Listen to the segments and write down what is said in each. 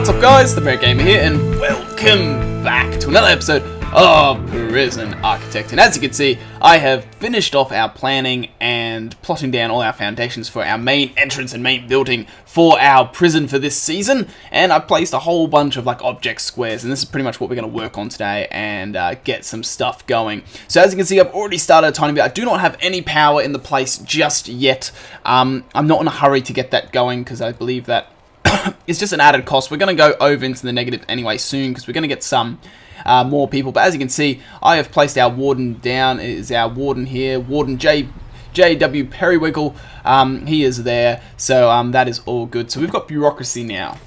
What's up guys, TheMerryGamer here, and welcome back to another episode of Prison Architect. And as you can see, I have finished off our planning and plotting down all our foundations for our main entrance and main building for our prison for this season. And I placed a whole bunch of like object squares, and this is pretty much what we're going to work on today and get some stuff going. So as you can see, I've already started a tiny bit. I do not have any power in the place just yet. I'm not in a hurry to get that going because I believe that it's just an added cost. We're going to go over into the negative anyway soon because we're going to get some more people. But as you can see, I have placed our warden down. It is our warden here, Warden J.W. Periwinkle. He is there, so that is all good. So we've got bureaucracy now,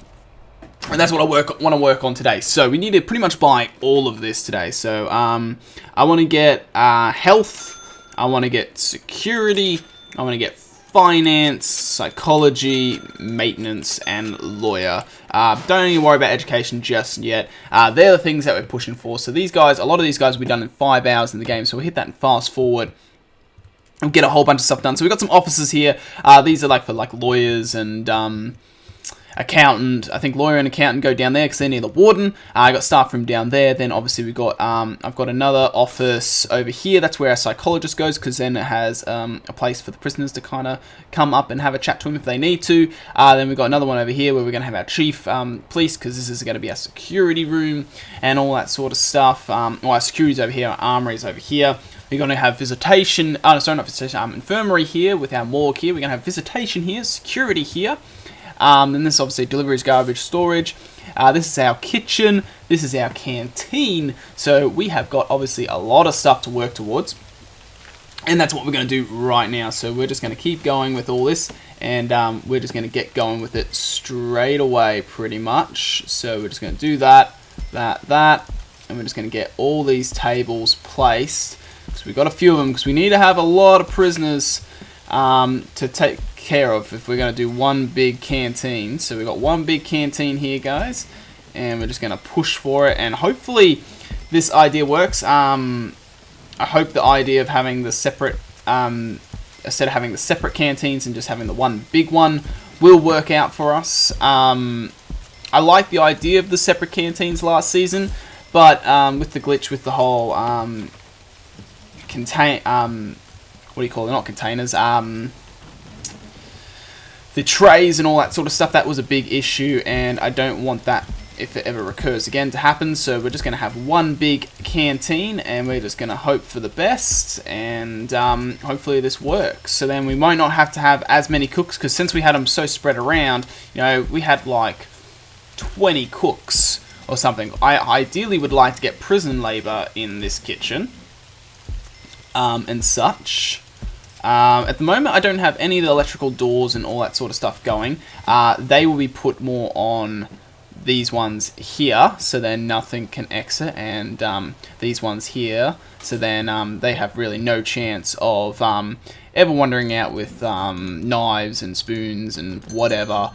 and that's what I want to work on today. So we need to pretty much buy all of this today. So I want to get health, I want to get security, I want to get finance, psychology, maintenance, and lawyer. Don't need to worry about education just yet. They're the things that we're pushing for. So these guys, a lot of these guys will be done in 5 hours in the game. So we'll hit that and fast forward and get a whole bunch of stuff done. So we've got some offices here. These are like for like lawyers and accountant. I think lawyer and accountant go down there because they're near the warden. I got staff from down there. Then obviously we got I've got another office over here. That's where our psychologist goes because then it has a place for the prisoners to kind of come up and have a chat to him if they need to. Then we've got another one over here where we're going to have our chief police because this is going to be our security room and all that sort of stuff. Well, our security's over here, our armory is over here. We're going to have visitation, sorry, not visitation, infirmary here with our morgue here. We're going to have visitation here, security here. And this obviously deliveries, garbage, storage. This is our kitchen. This is our canteen. So we have got obviously a lot of stuff to work towards. And that's what we're going to do right now. So we're just going to keep going with all this. And we're just going to get going with it straight away pretty much. So we're just going to do that. And we're just going to get all these tables placed. Because we've got a few of them. Because we need to have a lot of prisoners to take care of if we're going to do one big canteen. So we've got one big canteen here, guys, and we're just going to push for it, and hopefully this idea works. I hope the idea of having the separate instead of having the separate canteens and just having the one big one will work out for us. I like the idea of the separate canteens last season, but with the glitch with the whole what do you call it, not containers, the trays and all that sort of stuff, that was a big issue, and I don't want that, if it ever recurs again, to happen. So we're just going to have one big canteen, and we're just going to hope for the best, and hopefully this works. So then we might not have to have as many cooks, because since we had them so spread around, you know, we had like 20 cooks or something. I ideally would like to get prison labor in this kitchen and such. At the moment, I don't have any of the electrical doors and all that sort of stuff going. They will be put more on these ones here, so then nothing can exit, and these ones here, so then they have really no chance of ever wandering out with knives and spoons and whatever,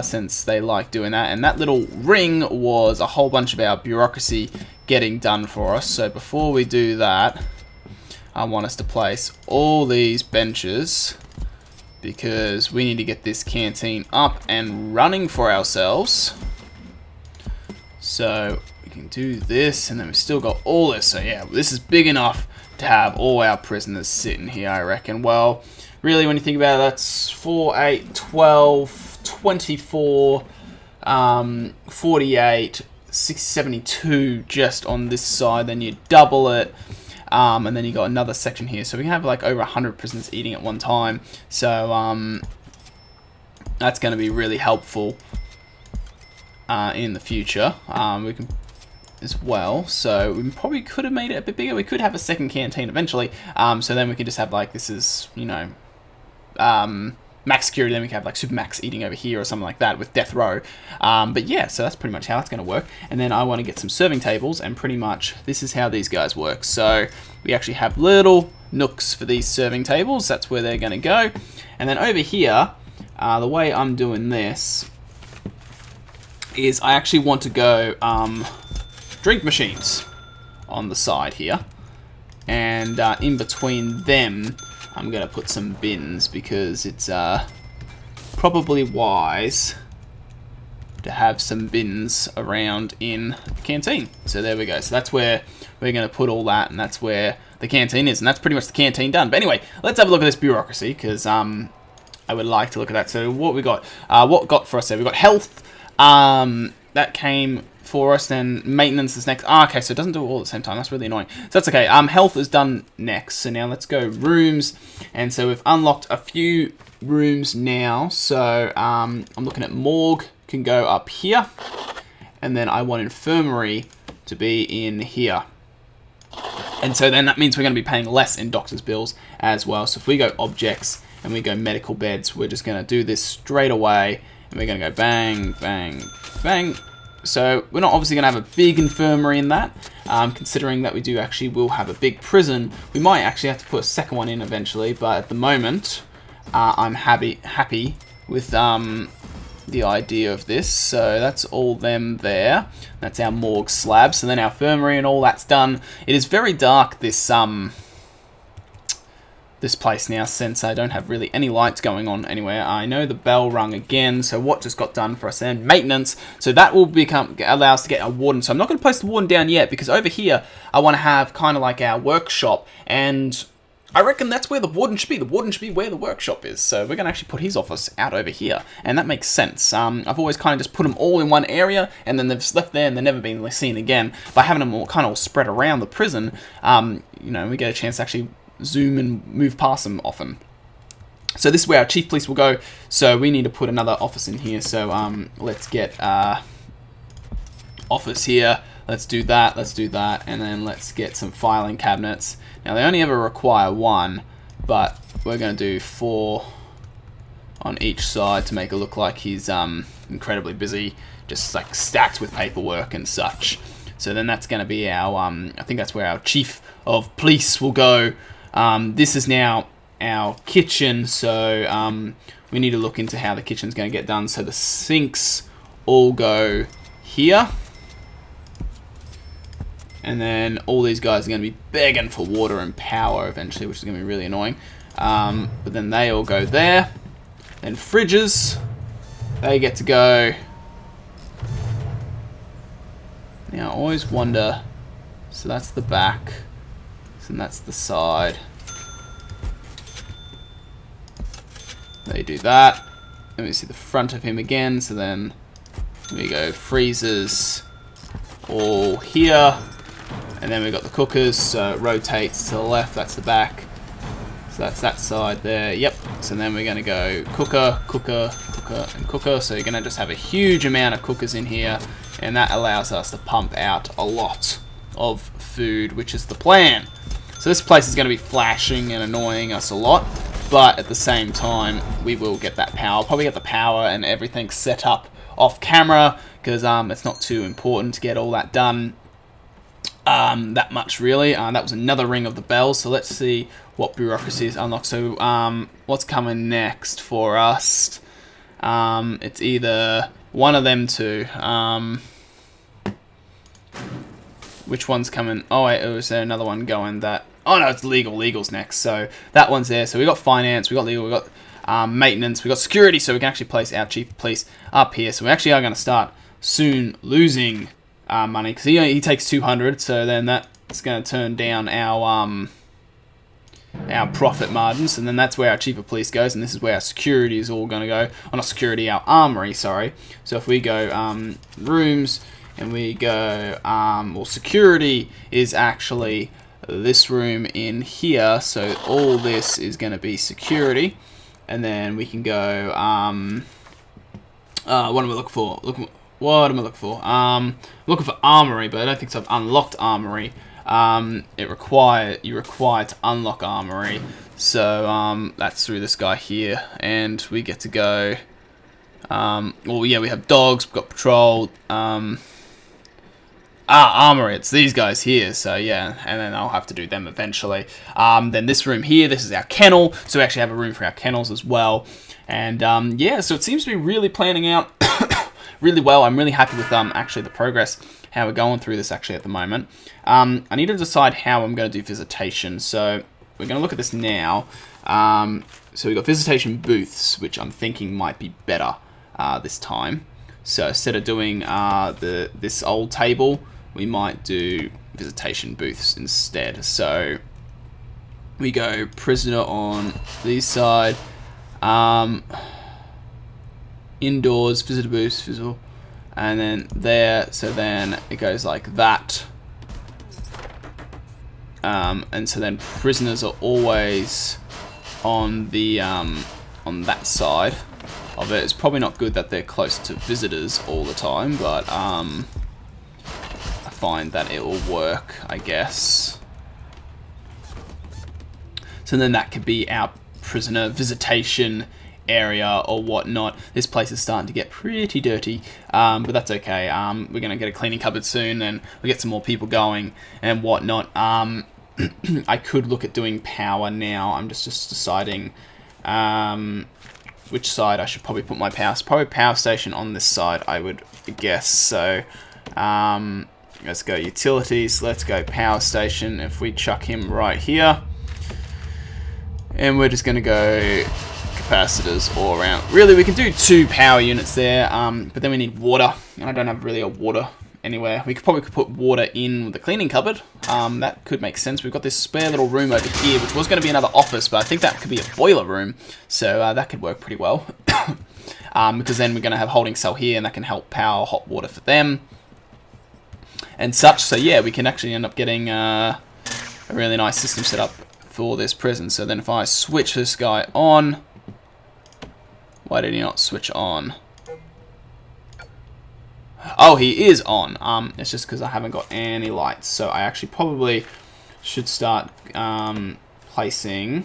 since they like doing that. And that little ring was a whole bunch of our bureaucracy getting done for us. So before we do that, I want us to place all these benches because we need to get this canteen up and running for ourselves. So we can do this, and then we've still got all this. So yeah, this is big enough to have all our prisoners sitting here, I reckon. Well, really, when you think about it, that's 4, 8, 12, 24, 48, 72 just on this side. Then you double it. And then you got another section here, so we can have like over 100 prisoners eating at one time. So that's going to be really helpful in the future. We can as well. So we probably could have made it a bit bigger. We could have a second canteen eventually. So then we could just have like, this is, you know, max security. Then we can have like Supermax eating over here or something like that with death row. But yeah, so that's pretty much how it's going to work. And then I want to get some serving tables, and pretty much this is how these guys work. So we actually have little nooks for these serving tables. That's where they're going to go. And then over here, the way I'm doing this is I actually want to go drink machines on the side here. And in between them, I'm going to put some bins because it's probably wise to have some bins around in the canteen. So there we go. So that's where we're going to put all that, and that's where the canteen is, and that's pretty much the canteen done. But anyway, let's have a look at this bureaucracy, because I would like to look at that. So what we got? What got for us there? We got health. That came for us. Then maintenance is next. Okay, so it doesn't do it all at the same time. That's really annoying. So that's okay. Health is done next. So now let's go rooms. And so we've unlocked a few rooms now. So I'm looking at morgue. Can go up here. And then I want infirmary to be in here. And so then that means we're going to be paying less in doctor's bills as well. So if we go objects and we go medical beds, we're just going to do this straight away. And we're going to go bang, bang, bang. So we're not obviously going to have a big infirmary in that. Considering that we will have a big prison. We might actually have to put a second one in eventually. But at the moment, I'm happy with the idea of this. So that's all them there. That's our morgue slab. So then our infirmary and all that's done. It is very dark, this place now, since I don't have really any lights going on anywhere. I know the bell rung again, so what just got done for us then? Maintenance. So that will allow us to get a warden. So I'm not going to place the warden down yet, because over here I want to have kind of like our workshop, and I reckon that's where the warden should be. The warden should be where the workshop is. So we're going to actually put his office out over here. And that makes sense. I've always kind of just put them all in one area, and then they've just left there and they've never been seen again. By having them all kind of spread around the prison, you know, we get a chance to actually zoom and move past them often. So this is where our chief police will go. So we need to put another office in here. So let's get office here. Let's do that, and then let's get some filing cabinets. Now, they only ever require one, but we're going to do 4 on each side to make it look like he's incredibly busy, just like stacked with paperwork and such. So then that's going to be our, I think that's where our chief of police will go. This is now our kitchen, so we need to look into how the kitchen's going to get done. So the sinks all go here. And then all these guys are going to be begging for water and power eventually, which is going to be really annoying. But then they all go there. Then fridges, they get to go. Now I always wonder, so that's the back, so that's the side. They do that. Let me see the front of him again, so then we go freezers all here. And then we've got the cookers, so it rotates to the left, that's the back. So that's that side there, yep. So then we're going to go cooker, cooker, cooker, and cooker. So you're going to just have a huge amount of cookers in here, and that allows us to pump out a lot of food, which is the plan. So this place is going to be flashing and annoying us a lot, but at the same time, we will get that power. Probably get the power and everything set up off camera, because it's not too important to get all that done. That much really. That was another ring of the bell. So let's see what bureaucracy is unlocked. So what's coming next for us? It's either one of them two. Which one's coming? Oh wait, is there another one going that? Oh no, it's legal. Legal's next. So that one's there. So we got finance, we got legal, we got maintenance, we got security. So we can actually place our chief of police up here. So we actually are going to start soon losing money, because he takes 200, so then that's going to turn down our profit margins, and then that's where our chief of police goes, and this is where our security is all going to go. Oh, not security, our armory, sorry. So if we go rooms, and we go, well, security is actually this room in here, so all this is going to be security, and then we can go, what am I looking for? What am I looking for? Looking for armory, but I don't think so. I've unlocked armory. You require to unlock armory. So that's through this guy here, and we get to go. Well, yeah, we have dogs. We've got patrol. Armory. It's these guys here. So yeah, and then I'll have to do them eventually. Then this room here. This is our kennel. So we actually have a room for our kennels as well. And yeah, so it seems to be really planning out really well. I'm really happy with actually the progress, how we're going through this actually at the moment. I need to decide how I'm going to do visitation. So we're going to look at this now. So we've got visitation booths, which I'm thinking might be better this time. So instead of doing this old table, we might do visitation booths instead. So we go prisoner on this side, indoors, visitor booths, visitor, and then there. So then it goes like that. And so then prisoners are always on the on that side of it. It's probably not good that they're close to visitors all the time, but I find that it will work, I guess. So then that could be our prisoner visitation area or whatnot. This place is starting to get pretty dirty, but that's okay. We're going to get a cleaning cupboard soon, and we get some more people going and whatnot. I could look at doing power now. I'm just deciding which side I should probably put my power. Probably power station on this side, I would guess. So let's go utilities. Let's go power station. If we chuck him right here, and we're just going to go capacitors all around. Really, we can do 2 power units there, but then we need water, and I don't have really a water anywhere. We could probably put water in the cleaning cupboard. That could make sense. We've got this spare little room over here, which was going to be another office, but I think that could be a boiler room, so that could work pretty well. Because then we're going to have holding cell here, and that can help power hot water for them and such. So yeah, we can actually end up getting a really nice system set up for this prison. So then if I switch this guy on, why did he not switch on? Oh, he is on. It's just because I haven't got any lights. So I actually probably should start placing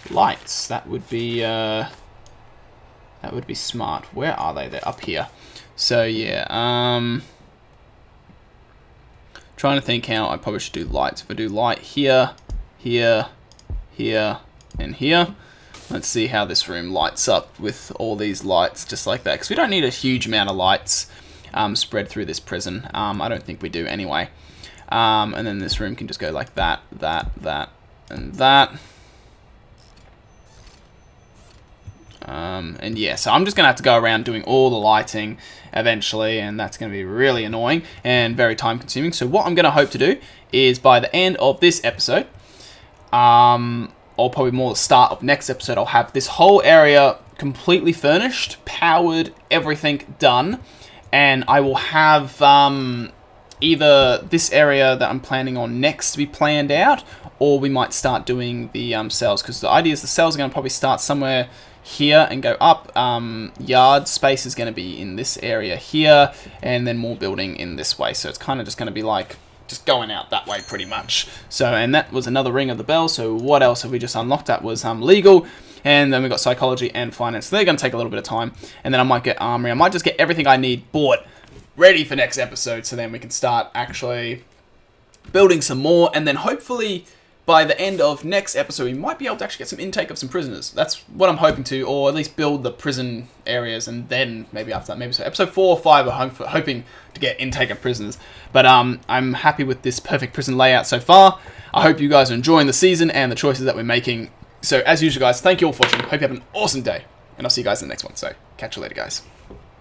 lights. That would be smart. Where are they? They're up here. So yeah, trying to think how I probably should do lights. If I do light here, here, here, and here. Let's see how this room lights up with all these lights just like that. Because we don't need a huge amount of lights spread through this prison. I don't think we do anyway. And then this room can just go like that, that, and that. And yeah, so I'm just going to have to go around doing all the lighting eventually, and that's going to be really annoying and very time consuming. So what I'm going to hope to do is by the end of this episode, or probably more the start of next episode, I'll have this whole area completely furnished, powered, everything done, and I will have either this area that I'm planning on next to be planned out, or we might start doing the cells, because the idea is the cells are going to probably start somewhere here and go up. Yard space is going to be in this area here, and then more building in this way, so it's kind of just going to be like just going out that way pretty much. So, and that was another ring of the bell. So what else have we just unlocked? That was legal, and then we got psychology and finance. So they're going to take a little bit of time, and then I might get armory. I might just get everything I need bought ready for next episode, so then we can start actually building some more, and then hopefully by the end of next episode we might be able to actually get some intake of some prisoners. That's what I'm hoping to, or at least build the prison areas, and then maybe after that, maybe so episode 4 or 5 I'm hoping to get intake of prisoners. But I'm happy with this perfect prison layout so far. I hope you guys are enjoying the season and the choices that we're making. So as usual guys, thank you all for watching. Hope you have an awesome day, and I'll see you guys in the next one. So catch you later guys.